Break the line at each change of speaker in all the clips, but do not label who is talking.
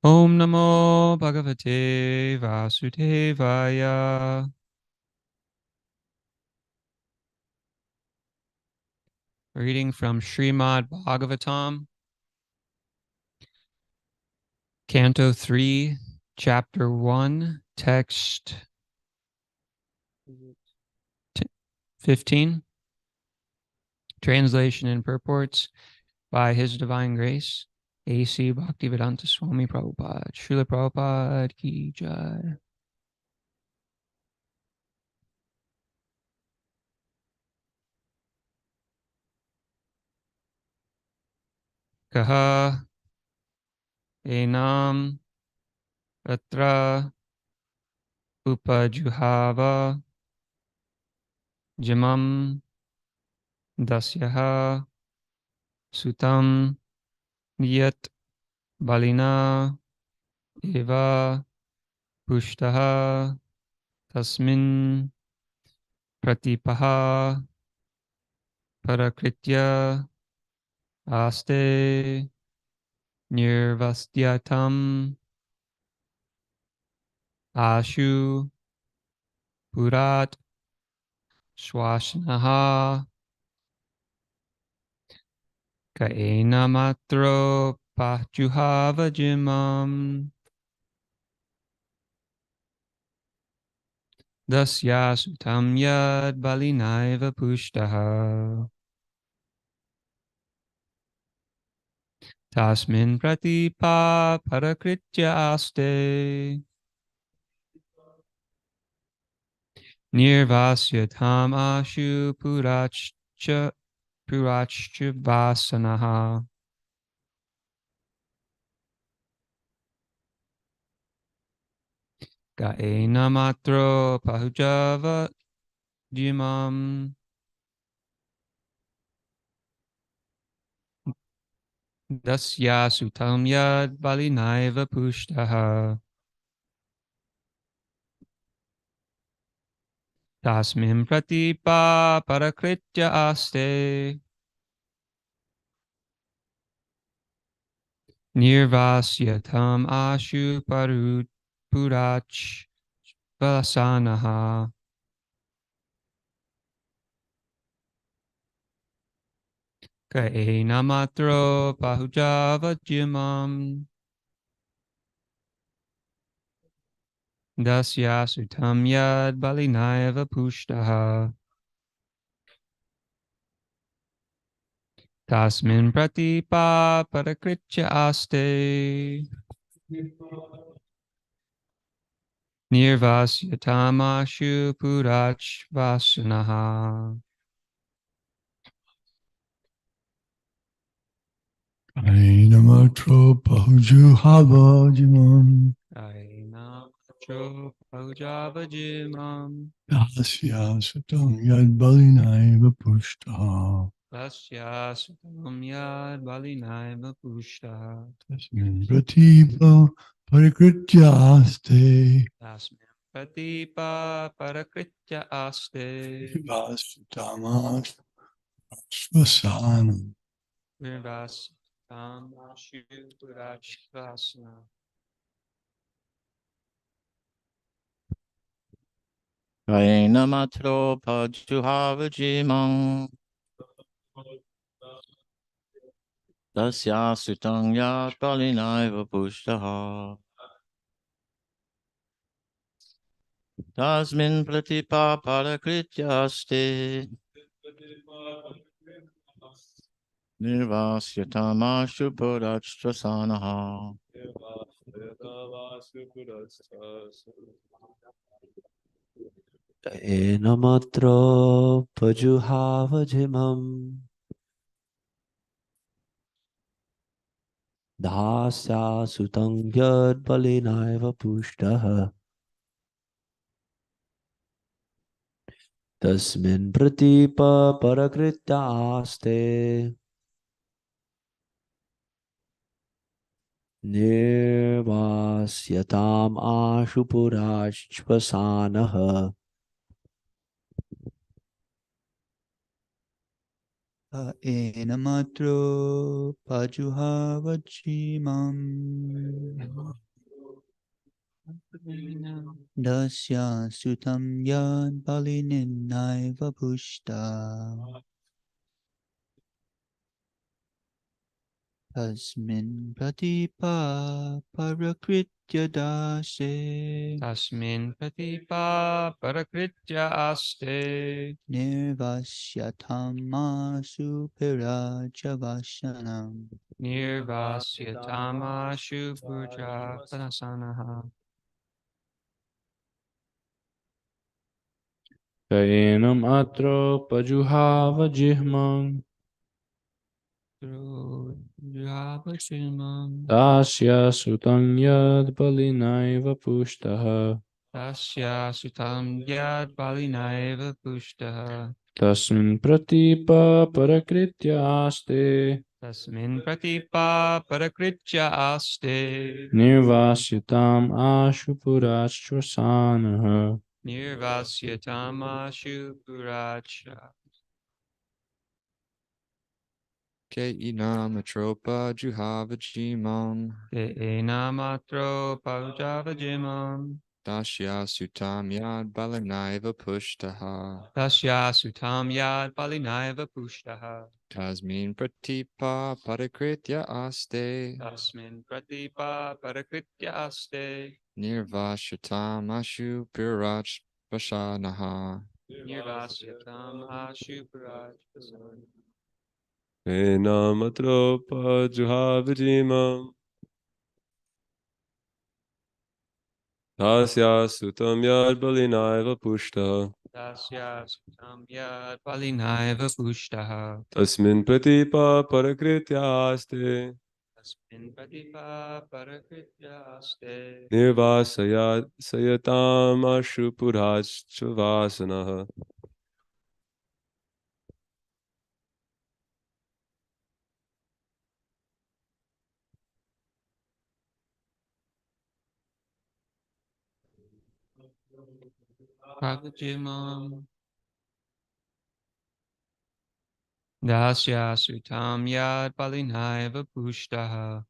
Om Namo Bhagavate Vasudevaya. Reading from Srimad Bhagavatam, Canto 3, Chapter 1, Text 15. Translation and purports by His Divine Grace, A.C. Bhaktivedanta Swami Prabhupada. Srila Prabhupada Ki Jai. Kaha Enam Atra Upajuhava Jimam Dasyaha Sutam Yat Balina Eva Pushtaha Tasmin Pratipaha Parakritya Aste Nirvastyatam Ashu Purat Swashnaha Kaena Matro Pahjuhava Jimam Dasya Sutam Yad Balinaiva Pushtaha Tasmin Pratipa Parakritya Aste Nirvasya Tam Ashu Purachcha Vasanaha Gaena Matro Pahujava Jimam Dasya Sutam Yad Balinaiva Pushtaha Tasmin Pratipa Parakritya Aste Nirvasya Tam Ashu Purach Vasanaha Kaena Matro Pahujava Jimam Dasya Sutam Yad Balinaiva Pushtaha Tasmin Pratipa Parakritya Aste Nirvasya Tamashu Purach Vasanaha
Ainamatro Pahuju Havajimam
Ainamatro Pahujavajimam
Dasya Sutam Yad Balinaiva Pushtaha
Tasya Sutam Yad Balinaiva Pushtaha
Tasmin Pratipa Parikritya Aste
Tasmin Pratipa Parakritya Aste
Vasudamas Swasanam
Nirvasya Tamashu Purach Vasana
Kaena matro pajuhavajimam Dasya sutang yat balinaiva pushtaha Tasmin pratipa parakrityaste Nirvasyatam purachtrasanaha
Enamatra pajuhavajimam Dasya sutang yad balinaiva pushtaha Tasmin pratipa parakritya aste Nirvasyatam ashupurachvasanaha
enamatro pajuhavachimam dasya sutam yad balininaiva pushta tasmin pratipa parakritya dase
Tasmin patipa parakritya aste
nirvasyatamasu pirajavasanam
nirvasyatama shupurja panasanaha.
Kayenam atro pajuhava jihmang
Drojavachimam
tasya sutang yad balinaiva pushtaha
tasya sutam yad balinaiva pushtaha
tasmin pratipa parakritya aste
tasmin pratipa parakritya aste
nirvasyatam ashupurachvasanaha.
nirvasyatama shupuracha.
Ke inamatropa juhavajimam
Enamatro pavajavajimam
dasya sutam yad balanaiva pushtaha
tasya sutam yad balinaiva pushtaha
tasmin pratipa parakritya aste
tasmin pratipa parakritya aste
nirvasyatam ashu pirach vashanaha.
nirvasyatam ashupurach.
Enamatropa juhavajimam tasya sutam yad balinaiva pushta
Tasya sutam yad balinaiva pushtaha
tasmin pratipa parakritya aste
tasmin pratipa parakritya aste
nirvasayat sayatam ashupurachvasanaha.
Pavajimam dasya sutam yad balinaiva pushtaha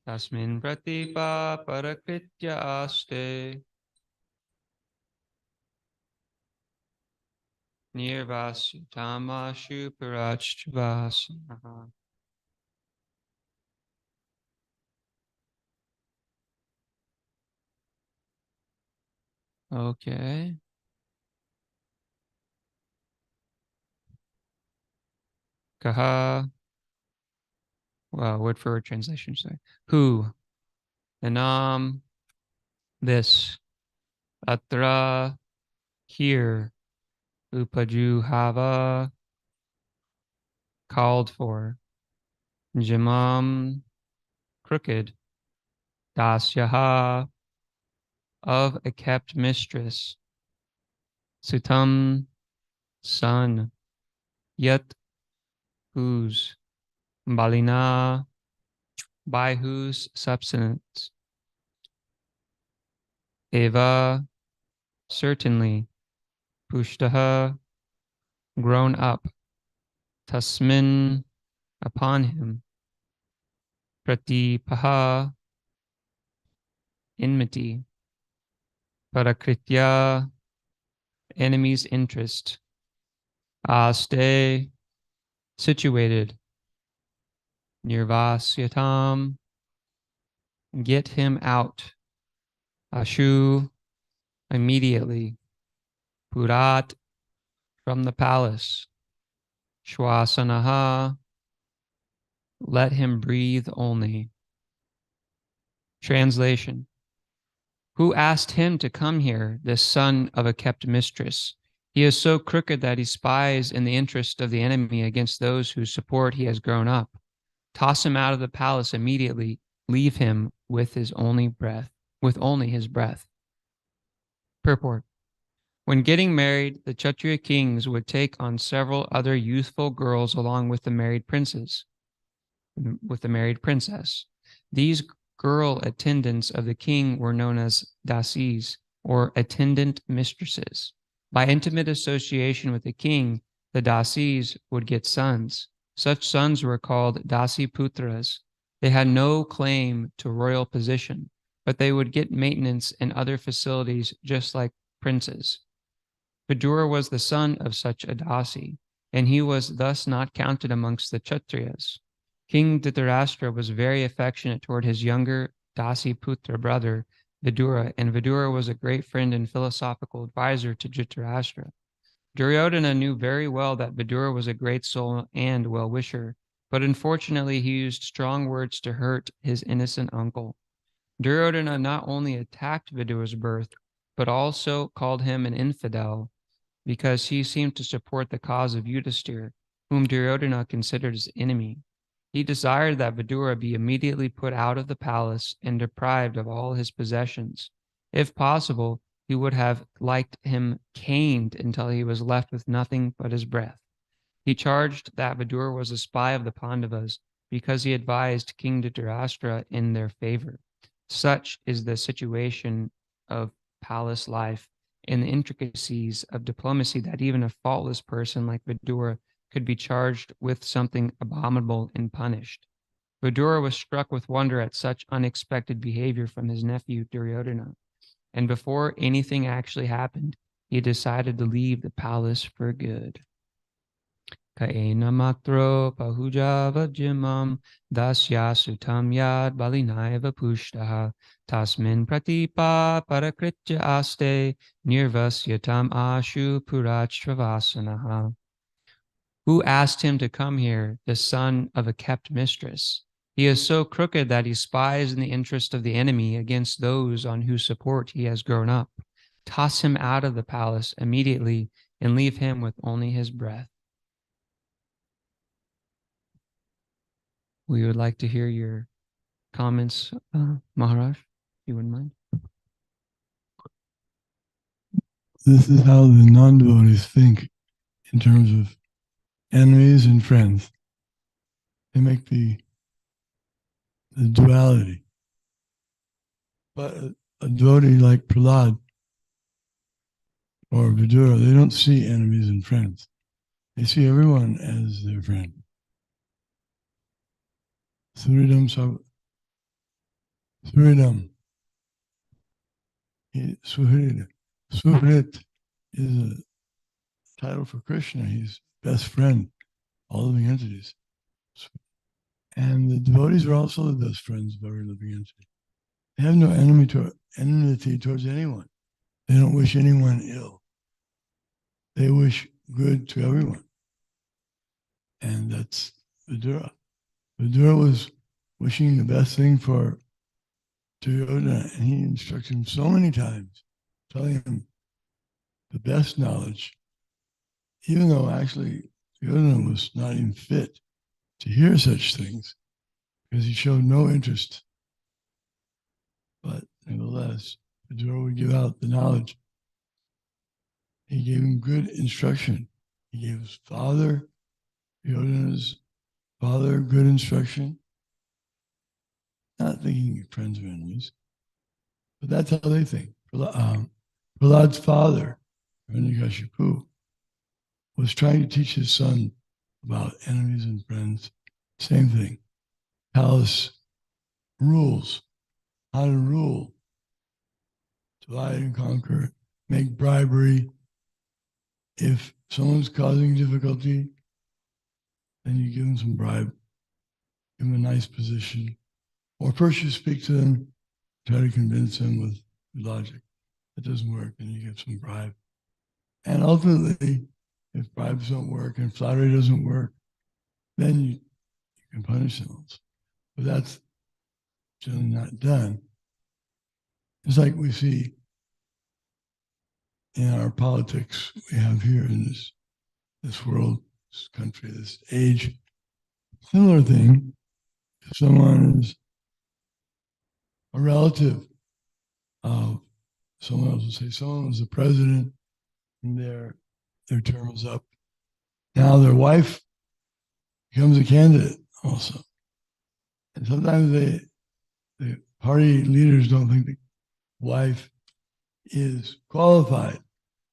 tasmin pratipa parakritya aste nirvasyatam ashupurach. Okay. Kaha. Well, word for word translation, sorry. Who? Anam. This. Atra. Here. Upajuhava. Called for. Jimam. Crooked. Dasyaha. Of a kept mistress. Sutam. Son. Yat. Whose. Balina. By whose substance. Eva. Certainly. Pushtaha. Grown up. Tasmin. Upon him. Pratipaha. Enmity. Parakritya. Enemy's interest. Aste. Situated. Nirvasyatam. Get him out. Ashu. Immediately. Purat. From the palace. Shwasanaha. Let him breathe only. Translation. Who asked him to come here, this son of a kept mistress? He is so crooked that he spies in the interest of the enemy against those whose support he has grown up. Toss him out of the palace immediately. Leave him with his only breath, with only his breath. Purport. When getting married, the Kshatriya kings would take on several other youthful girls along with the married princess. These girl attendants of the king were known as dasis, or attendant mistresses. By intimate association with the king, the dasis would get sons. Such sons were called dasi putras. They had no claim to royal position, but they would get maintenance and other facilities just like princes. Vidura was the son of such a dasi, and he was thus not counted amongst the Kshatriyas. King Dhritarashtra was very affectionate toward his younger dasi putra brother, Vidura, and Vidura was a great friend and philosophical advisor to Dhritarashtra. Duryodhana knew very well that Vidura was a great soul and well-wisher, but unfortunately he used strong words to hurt his innocent uncle. Duryodhana not only attacked Vidura's birth, but also called him an infidel because he seemed to support the cause of Yudhisthira, whom Duryodhana considered his enemy. He desired that Vidura be immediately put out of the palace and deprived of all his possessions. If possible, he would have liked him caned until he was left with nothing but his breath. He charged that Vidura was a spy of the Pandavas because he advised King Dhritarashtra in their favor. Such is the situation of palace life and the intricacies of diplomacy that even a faultless person like Vidura could be charged with something abominable and punished. Vidura was struck with wonder at such unexpected behavior from his nephew Duryodhana, and before anything actually happened, he decided to leave the palace for good. Kaena matro pahujava jimam dasya sutam yad balinaiva pushtaha tasmin pratipa parakritya aste nirvasyatam ashu purachravasanaha. Who asked him to come here, the son of a kept mistress? He is so crooked that he spies in the interest of the enemy against those on whose support he has grown up. Toss him out of the palace immediately and leave him with only his breath. We would like to hear your comments, Maharaj, if you wouldn't mind.
This is how the non-devotees think in terms of enemies and friends. They make the duality. But a devotee like Prahlad or Vidura, they don't see enemies and friends. They see everyone as their friend. Suhridam. Suhrit is a title for Krishna. He's best friend, all living entities. And the devotees are also the best friends of every living entity. They have no enmity towards anyone. They don't wish anyone ill. They wish good to everyone. And that's Vidura. Vidura was wishing the best thing for Duryodhana, and he instructed him so many times, telling him the best knowledge, even though actually Duryodhana was not even fit to hear such things, because he showed no interest. But nevertheless, Vidura would give out the knowledge. He gave him good instruction. He gave his father, Duryodhana's father, good instruction. Not thinking friends or enemies, but that's how they think. Prahlad's father, Hiranyakashipu, was trying to teach his son about enemies and friends. Same thing. Palace rules, how to rule, divide and conquer, make bribery. If someone's causing difficulty, then you give them some bribe, give them a nice position. Or first you speak to them, try to convince them with logic. It doesn't work, then you give some bribe. And ultimately, if bribes don't work and flattery doesn't work, then you can punish them. But that's generally not done. It's like we see in our politics we have here in this world, this country, this age. Similar thing, if someone is a relative of someone else, will say someone was the president and their term is up. Now their wife becomes a candidate also. And sometimes the party leaders don't think the wife is qualified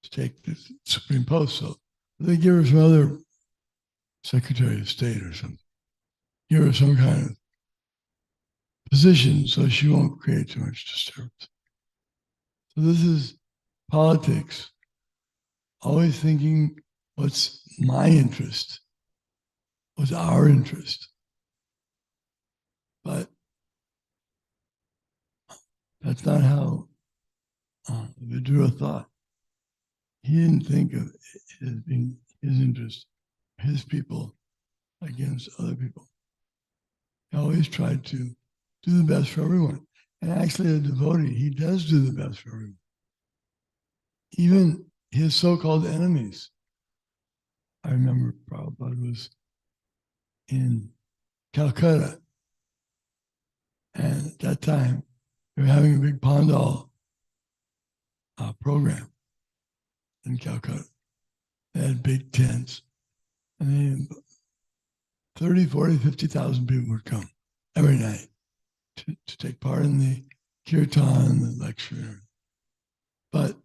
to take the Supreme post. So they give her some other Secretary of State or something. Give her some kind of position so she won't create too much disturbance. So this is politics, always thinking what's my interest, what's our interest. But that's not how Vidura thought. He didn't think of it as being his interest, his people against other people. He always tried to do the best for everyone. And actually, a devotee, he does do the best for everyone. Even his so-called enemies. I remember Prabhupada was in Calcutta. And at that time, they were having a big Pandal program in Calcutta. They had big tents. And 30, 40, 50,000 people would come every night to take part in the kirtan, the lecture. But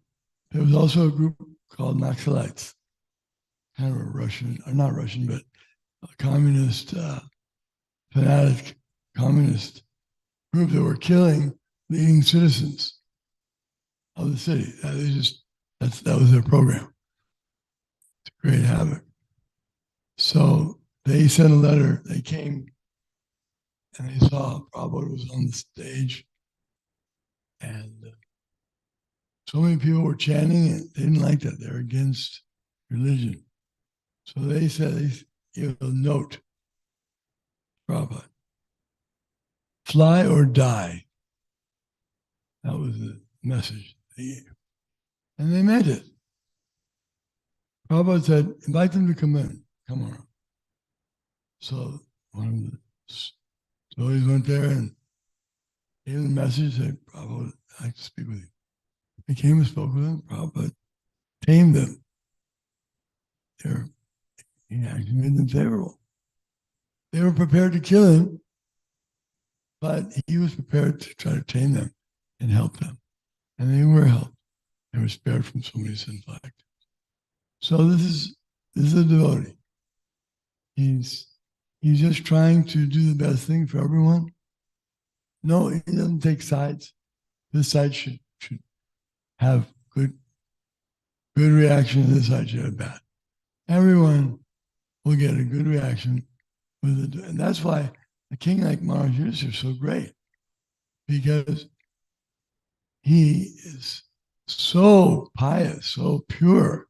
there was also a group called Naxalites, kind of a Russian, or not Russian, but a communist, fanatic communist group that were killing leading citizens of the city. That was their program to create havoc. So they sent a letter. They came and they saw Prabhupada was on the stage, and so many people were chanting it. They didn't like that. They're against religion. So they said, they gave a note, Prabhupada, fly or die. That was the message they gave. And they meant it. Prabhupada said, invite them to come in, come on. So one of the devotees went there and gave them the message, said, Prabhupada, I'd like to speak with you. They came and spoke with him. Prabhupada tamed them. He actually made them favorable. They were prepared to kill him, but he was prepared to try to tame them and help them. And they were helped. They were spared from so many sinful acts. So this is a devotee. He's just trying to do the best thing for everyone. No, he doesn't take sides. This side should have good reaction, this side should have bad. Everyone will get a good reaction with it. And that's why a king like Maharaj Yudhisthira is so great, because he is so pious, so pure.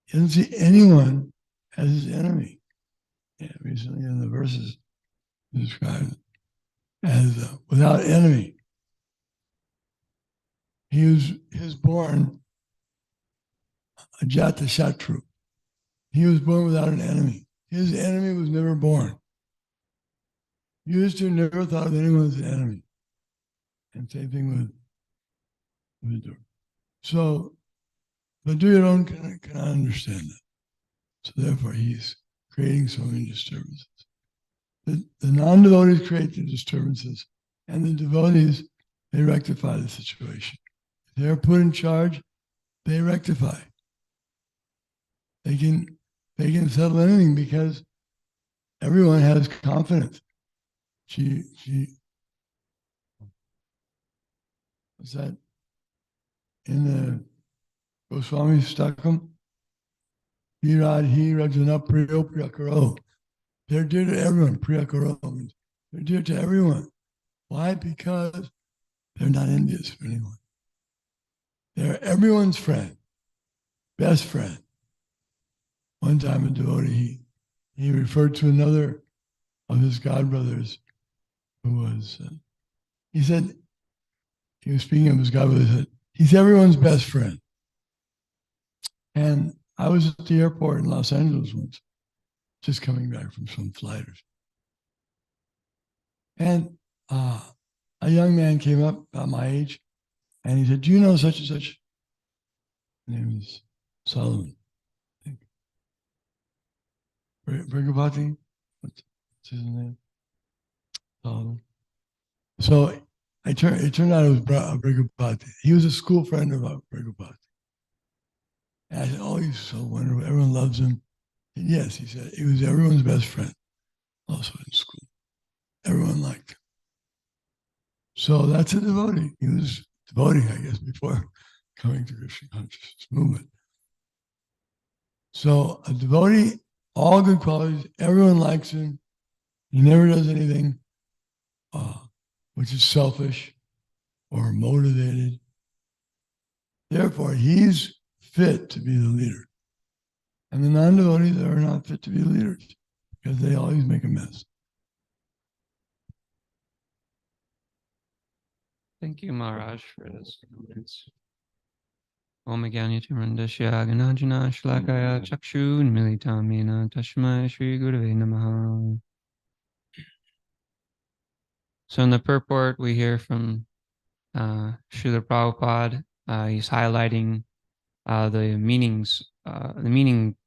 He doesn't see anyone as his enemy. Yeah, recently in the verses described as without enemy. He was born a Jata Shatru. He was born without an enemy. His enemy was never born. Yudhisthira never thought of anyone as an enemy. And same thing with Vidura. So, but Duryodhana cannot understand that. So therefore he's creating so many disturbances. The non-devotees create the disturbances, and the devotees, they rectify the situation. If they're put in charge, they rectify. They can settle anything because everyone has confidence. What's that? In the Goswami Stakam, Viradhi Rajana Priyo Priyakaro. They're dear to everyone. Priyakaro means they're dear to everyone. Why? Because they're not envious for anyone. They're everyone's friend, best friend. One time a devotee, he referred to another of his godbrothers who was, he said, he was speaking of his godbrother, he said, he's everyone's best friend. And I was at the airport in Los Angeles once, just coming back from some flight. And a young man came up about my age, and he said, do you know such and such? His name is Solomon. Brigapati? What's his name? Solomon. So it turned out it was Brigapati. He was a school friend of Brigapati. And I said, oh, he's so wonderful. Everyone loves him. And yes, he said, he was everyone's best friend, also in school. Everyone liked him. So that's a devotee. He was devoting, I guess, before coming to Krishna consciousness movement. So a devotee, all good qualities, everyone likes him. He never does anything which is selfish or motivated. Therefore, he's fit to be the leader. And the non-devotees are not fit to be leaders because they always make a mess.
Thank you, Maharaj, for those comments. Om Gyanyatirandasya Ganajana Shlakaya Chakshu Militamina Tashmai Shri Gurave Namaha. So in the purport, we hear from Srila Prabhupada. He's highlighting the meaning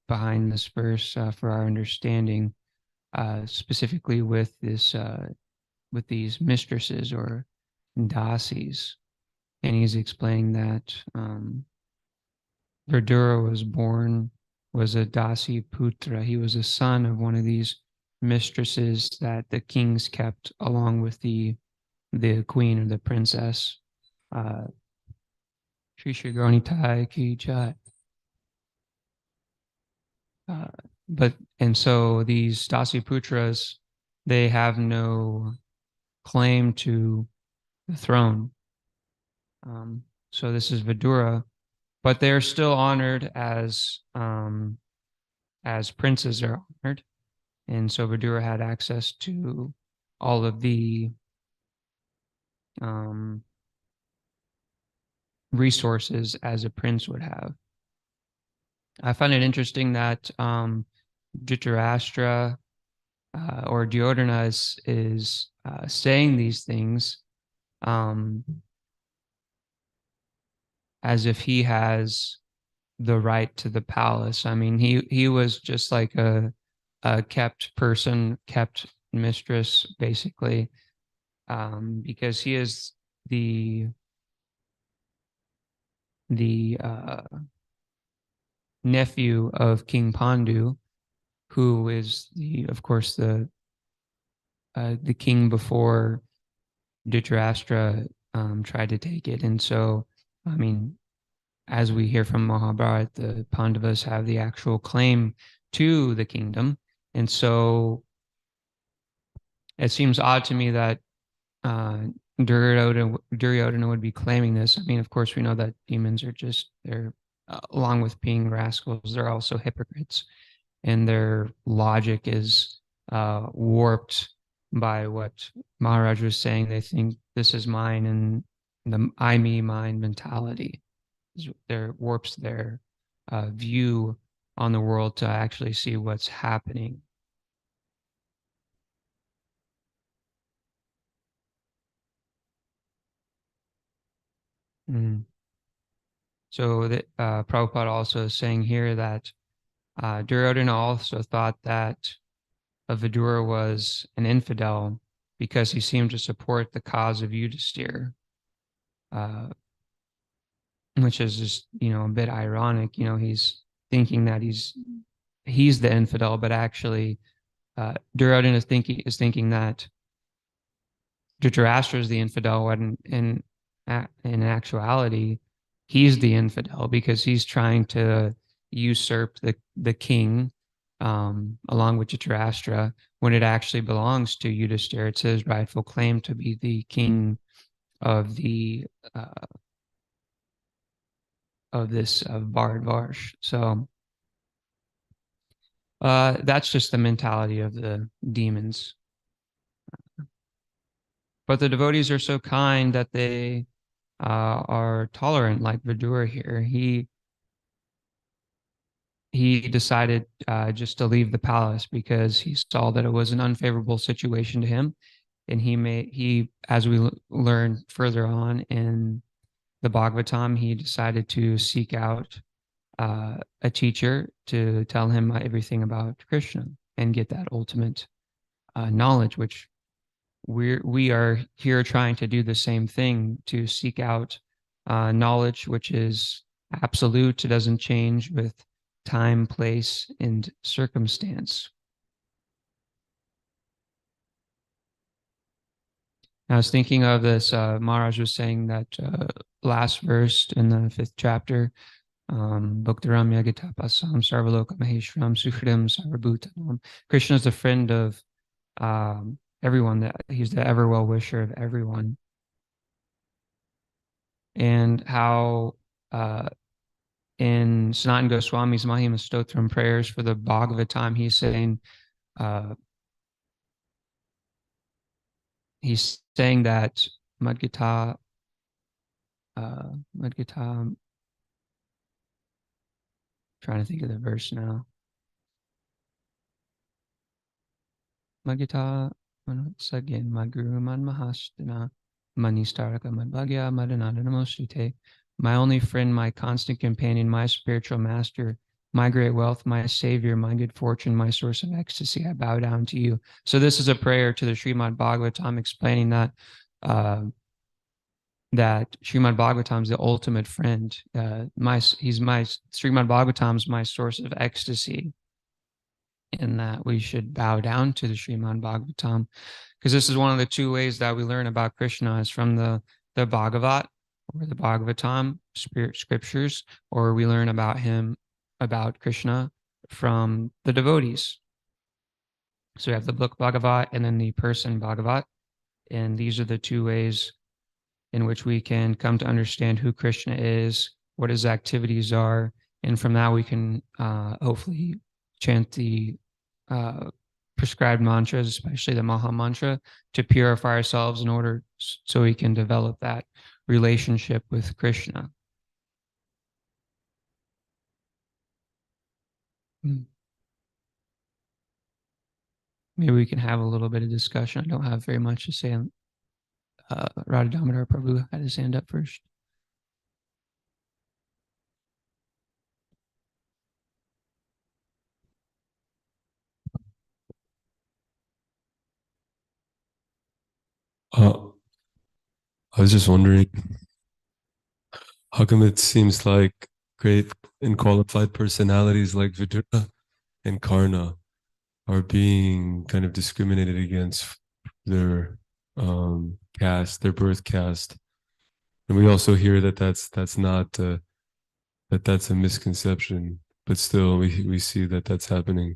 behind this verse for our understanding, specifically with this with these mistresses or dasis, and he's explaining that Vidura was a dasi putra. He was a son of one of these mistresses that the kings kept along with the queen or the princess. Shri Shri Gauranitai ki jai. And so these dasi putras, they have no claim to the throne. So this is Vidura, but they're still honored as princes are honored. And so Vidura had access to all of the resources as a prince would have. I find it interesting that Dhritarashtra or Duryodhana is saying these things as if he has the right to the palace. I mean, he was just like a kept person, kept mistress, basically, because he is the nephew of King Pandu, who is of course, the king before Dhritarashtra tried to take it. And so, I mean, as we hear from Mahabharata, the Pandavas have the actual claim to the kingdom. And so it seems odd to me that Duryodhana would be claiming this. I mean, of course, we know that demons are they're along with being rascals, they're also hypocrites. And their logic is warped by what Maharaj was saying. They think this is mine, and the I, me, mine mentality warps their view on the world to actually see what's happening. So that Prabhupada also is saying here that Duryodhana also thought that Vidura was an infidel because he seemed to support the cause of Yudhisthira, which is just, a bit ironic. He's thinking that he's the infidel, but actually Duryodhana is thinking that Dhritarashtra is the infidel, when in actuality he's the infidel, because he's trying to usurp the king along with Dhritarashtra, when it actually belongs to Yudhisthira. It's his rightful claim to be the king of this Bharatvarsh. So that's just the mentality of the demons. But the devotees are so kind that they are tolerant, like Vidura here. He decided just to leave the palace because he saw that it was an unfavorable situation to him. And he, as we learn further on in the Bhagavatam, he decided to seek out a teacher to tell him everything about Krishna and get that ultimate knowledge, which we are here trying to do the same thing, to seek out knowledge which is absolute. It doesn't change with time, place, and circumstance. I was thinking of this, Maharaj was saying that last verse in the 5th chapter, Bhaktaram Yagatapasam Sarvaloka Maheshwaram Sukhridam Sarvabhutanam. Krishna is a friend of everyone, that he's the ever well wisher of everyone. And how in Sanatana Goswami's Mahima Stotram prayers for the Bhagavatam, he's saying that Madgita, trying to think of the verse now. Madgita Sagin Madguru Man Mahastana Manistaraka Madbhagya Madanadanamoshite. My only friend, my constant companion, my spiritual master, my great wealth, my savior, my good fortune, my source of ecstasy, I bow down to you. So this is a prayer to the Srimad Bhagavatam, explaining that that Srimad Bhagavatam is the ultimate friend. Srimad Bhagavatam is my source of ecstasy, and that we should bow down to the Srimad Bhagavatam, because this is one of the two ways that we learn about Krishna, is from the Bhagavat, or the Bhagavatam, spirit scriptures, or we learn about Krishna from the devotees. So we have the book Bhagavat and then the person Bhagavat, and these are the two ways in which we can come to understand who Krishna is, what his activities are, and from that we can hopefully chant the prescribed mantras, especially the Maha Mantra, to purify ourselves in order so we can develop that relationship with Krishna. Maybe we can have a little bit of discussion. I don't have very much to say. Radha Damodar Prabhu had his hand up first.
I was just wondering, how come it seems like great and qualified personalities like Vidura and Karna are being kind of discriminated against their caste, their birth caste, and we also hear that that's not that's a misconception, but still we see that that's happening.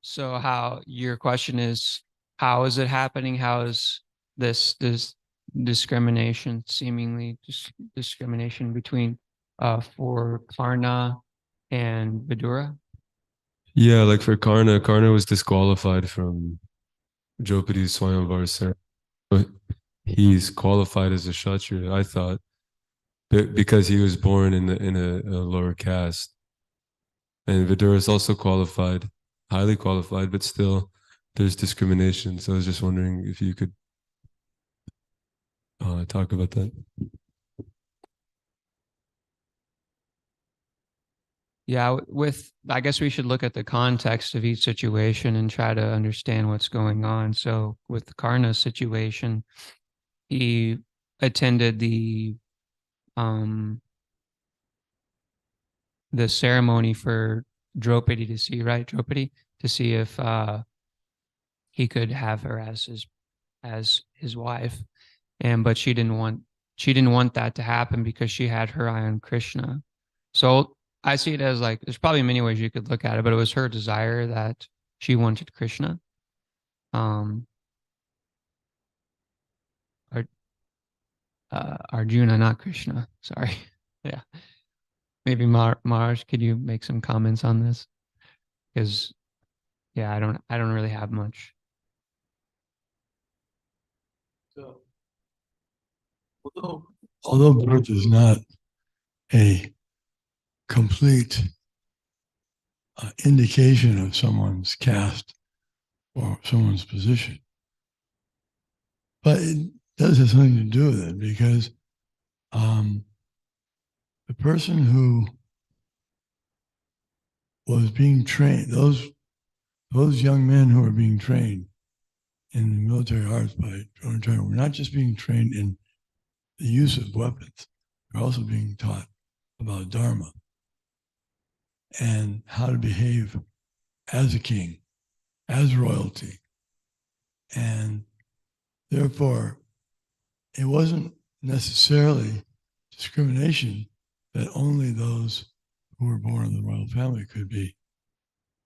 So how, your question is, how is it happening? How is this discrimination, seemingly discrimination between for Karna and Vidura?
Yeah, like for Karna was disqualified from Draupadi's Swayamvar ceremony. But he's qualified as a Kshatriya, I thought, because he was born in a lower caste. And Vidura is also qualified, highly qualified, but still there's discrimination. So I was just wondering if you could talk about that.
Yeah, I guess we should look at the context of each situation and try to understand what's going on. So with Karna's situation, he attended the ceremony for Draupadi to see, right? Draupadi, to see if he could have her as his wife, but she didn't want that to happen because she had her eye on Krishna. So I see it as like, there's probably many ways you could look at it, but it was her desire that she wanted Krishna. Arjuna, not Krishna. Sorry. Yeah. Maybe Maharaj, could you make some comments on this? Because yeah, I don't really have much.
So, although birth is not a complete indication of someone's caste or someone's position, but it does have something to do with it, because the person who was being trained, those young men who were being trained in the military arts by Dronacharya were not just being trained in the use of weapons, they're also being taught about Dharma and how to behave as a king, as royalty. And therefore, it wasn't necessarily discrimination that only those who were born in the royal family could be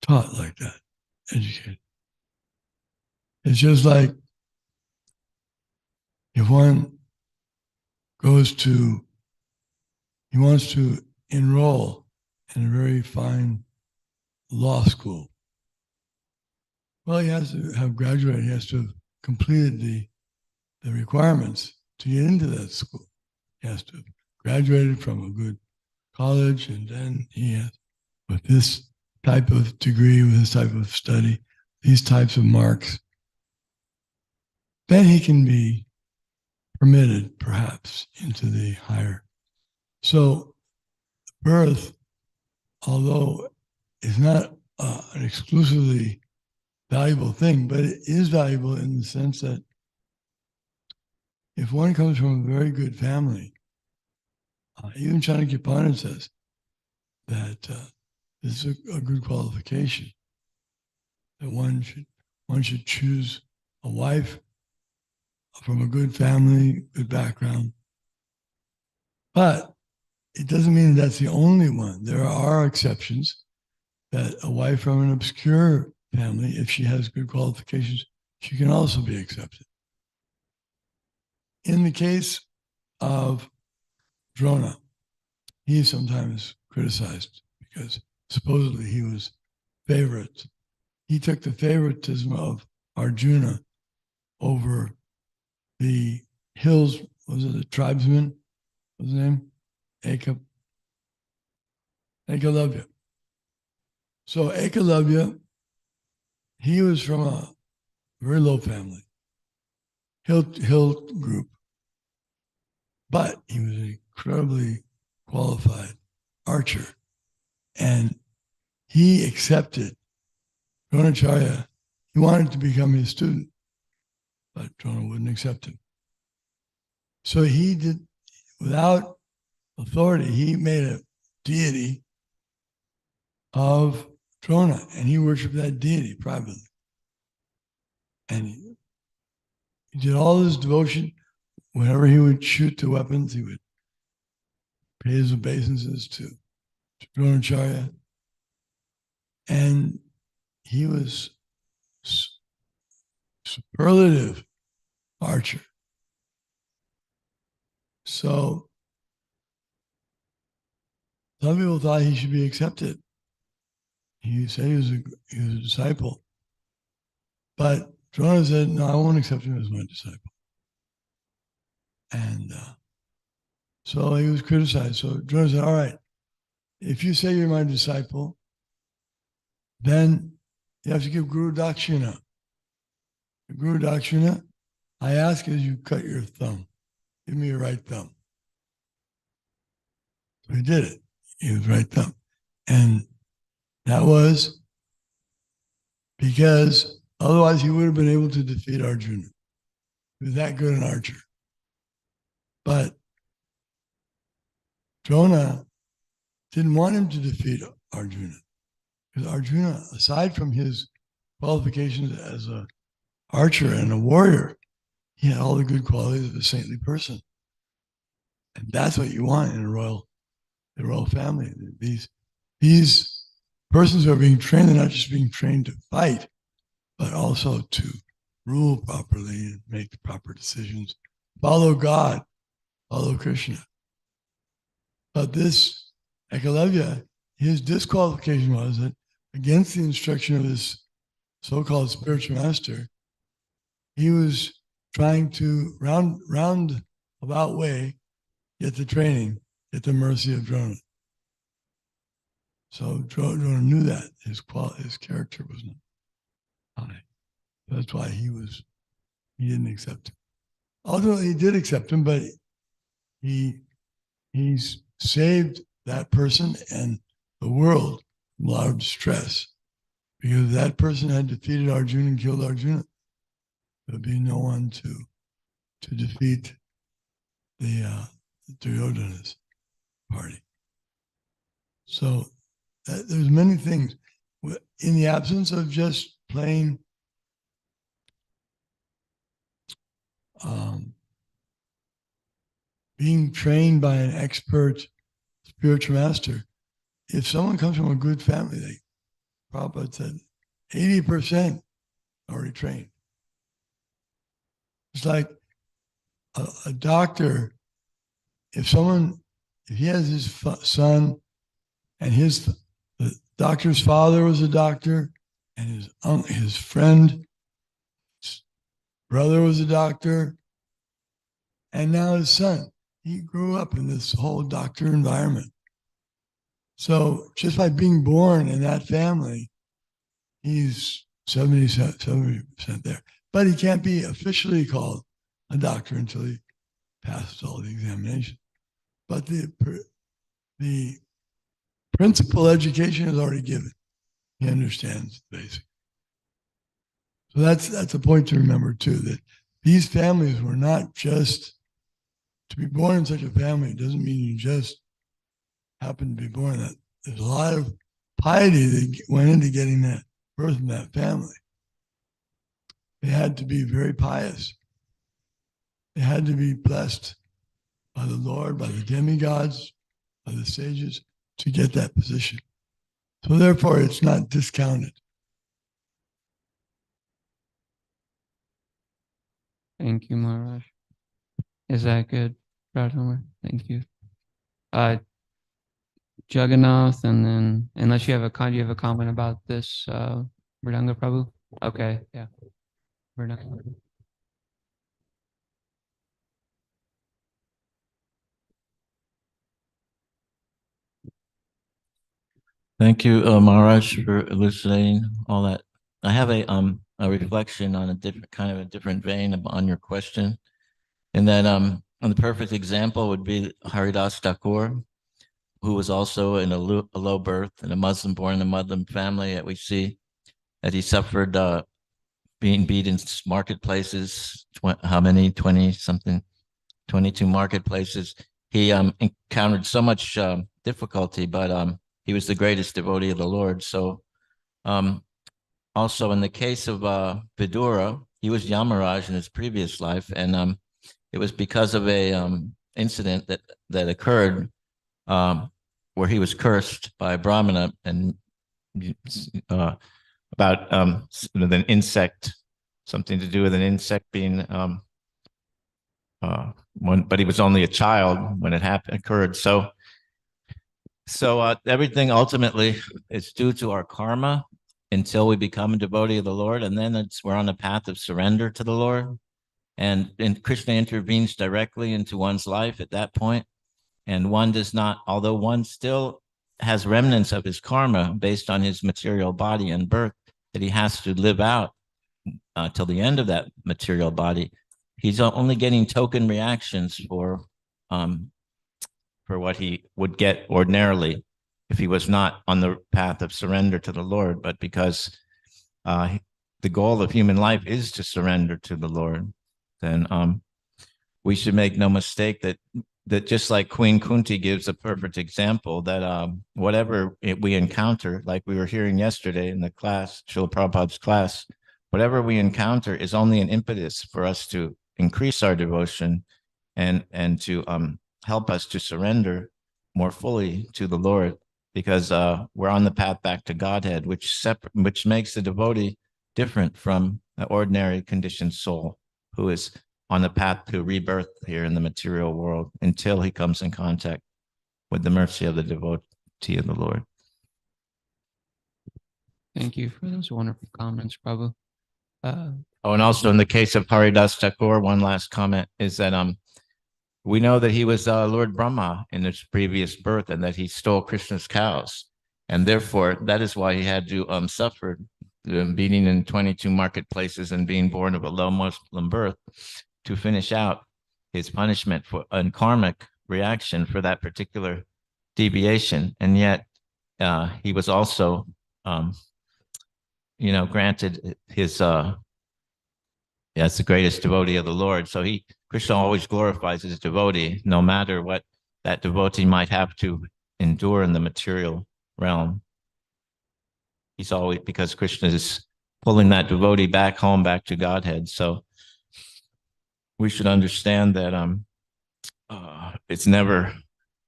taught like that, educated. It's just like if one goes to, he wants to enroll in a very fine law school. Well, he has to have graduated, he has to have completed the requirements to get into that school. He has to have graduated from a good college, and then he has, with this type of degree, with this type of study, these types of marks, then he can be permitted, perhaps, into the higher. So birth, although it's not an exclusively valuable thing, but it is valuable in the sense that if one comes from a very good family, even Chanakya says that this is a good qualification, that one should choose a wife from a good family, good background. But it doesn't mean that's the only one. There are exceptions, that a wife from an obscure family, if she has good qualifications, she can also be accepted. In the case of Drona, he is sometimes criticized because supposedly he was favorite. He took the favoritism of Arjuna over the hills, was it the tribesman? What's his name? Ekalavya. So Ekalavya, he was from a very low family, hill group, but he was an incredibly qualified archer, and he accepted Dronacharya. He wanted to become his student, but Drona wouldn't accept him. So he did, without authority, he made a deity of Drona, and he worshipped that deity privately. And he did all his devotion. Whenever he would shoot the weapons, he would pay his obeisances to Dronacharya. And he was superlative archer. So some people thought he should be accepted. He said he was a disciple. But Drona said, no, I won't accept him as my disciple. And so he was criticized. So Drona said, all right, if you say you're my disciple, then you have to give Guru Dakshina. The Guru Dakshina, I ask as you cut your thumb. Give me your right thumb. So he did it. He was right thumb. And that was because otherwise he would have been able to defeat Arjuna. He was that good an archer. But Drona didn't want him to defeat Arjuna. Because Arjuna, aside from his qualifications as an archer and a warrior, he had all the good qualities of a saintly person. And that's what you want in a royal family. These persons who are being trained, they're not just being trained to fight, but also to rule properly and make the proper decisions. Follow God, follow Krishna. But this Ekalavya, his disqualification was that against the instruction of his so-called spiritual master, he was trying to round about way get the training, get the mercy of Drona. So Drona knew that his character was not high. That's why he didn't accept him. Ultimately, he did accept him, but he's saved that person and the world from a lot of distress, because if that person had defeated Arjuna and killed Arjuna, there would be no one to defeat the Duryodhana's party. So there's many things. In the absence of just plain being trained by an expert spiritual master, if someone comes from a good family, like Prabhupada said, 80% already trained. It's like a doctor, if he has his son and the doctor's father was a doctor and his friend, his brother was a doctor, and now his son, he grew up in this whole doctor environment. So just by being born in that family, he's 70% there. But he can't be officially called a doctor until he passes all the examinations. But the principal education is already given. He understands the basic. So that's a point to remember too, that these families were not just, to be born in such a family doesn't mean you just happen to be born. That there's a lot of piety that went into getting that birth in that family. They had to be very pious. They had to be blessed by the Lord, by the demigods, by the sages to get that position. So therefore, it's not discounted.
Thank you, Maharaj. Is that good, Radhamar? Thank you. Jagannath, and then unless you have a comment about this, Mridanga Prabhu? Okay, yeah. Mridanga.
Thank you, Maharaj, for elucidating all that. I have a reflection on a different vein on your question, and that the perfect example would be Haridas Thakur, who was also in a low birth and born in a Muslim family. That we see that he suffered being beat in marketplaces. How many? 20-something, 22 marketplaces. He encountered so much difficulty, but he was the greatest devotee of the Lord. So also in the case of Vidura, he was Yamaraj in his previous life, and it was because of a incident that occurred where he was cursed by a Brahmana and about an insect, something to do with an insect being but he was only a child when it occurred. So everything ultimately is due to our karma until we become a devotee of the Lord, and then we're on the path of surrender to the Lord, and Krishna intervenes directly into one's life at that point, and one does not, although one still has remnants of his karma based on his material body and birth that he has to live out till the end of that material body. He's only getting token reactions for what he would get ordinarily if he was not on the path of surrender to the Lord. But because the goal of human life is to surrender to the Lord, then we should make no mistake that just like Queen Kunti gives a perfect example, that whatever we encounter, like we were hearing yesterday in the class, Srila Prabhupada's class, whatever we encounter is only an impetus for us to increase our devotion and to help us to surrender more fully to the Lord, because we're on the path back to Godhead, which makes the devotee different from the ordinary conditioned soul who is on the path to rebirth here in the material world until he comes in contact with the mercy of the devotee of the Lord.
Thank you for those wonderful comments, Prabhu.
And also in the case of Haridas Thakur, one last comment is that we know that he was Lord Brahma in his previous birth, and that he stole Krishna's cows, and therefore that is why he had to suffer beating in 22 marketplaces and being born of a low Muslim birth to finish out his punishment for a karmic reaction for that particular deviation. And yet he was also granted his as the greatest devotee of the Lord. So Krishna always glorifies his devotee, no matter what that devotee might have to endure in the material realm. He's always, because Krishna is pulling that devotee back home, back to Godhead. So we should understand that it's never,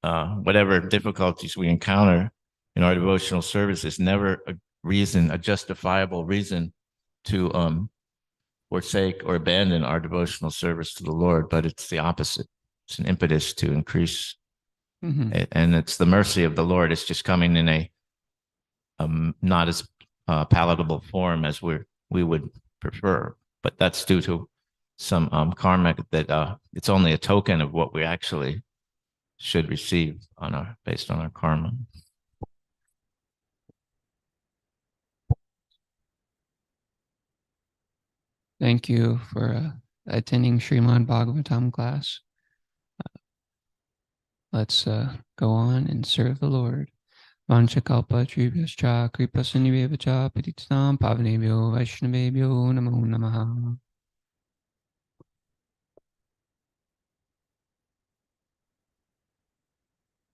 whatever difficulties we encounter in our devotional service is never a reason, a justifiable reason to forsake or abandon our devotional service to the Lord, but it's the opposite. It's an impetus to increase.
Mhm.
And it's the mercy of the Lord. It's just coming in a not as palatable form as we would prefer, but that's due to some karma that it's only a token of what we actually should receive based on our karma.
Thank you for attending Srimad Bhagavatam class. Let's go on and serve the Lord. Vanchakalpa tribhyascha kripa sindhubhyo cha patitanam pavanebhyo vaishnavebhyo namo namaha.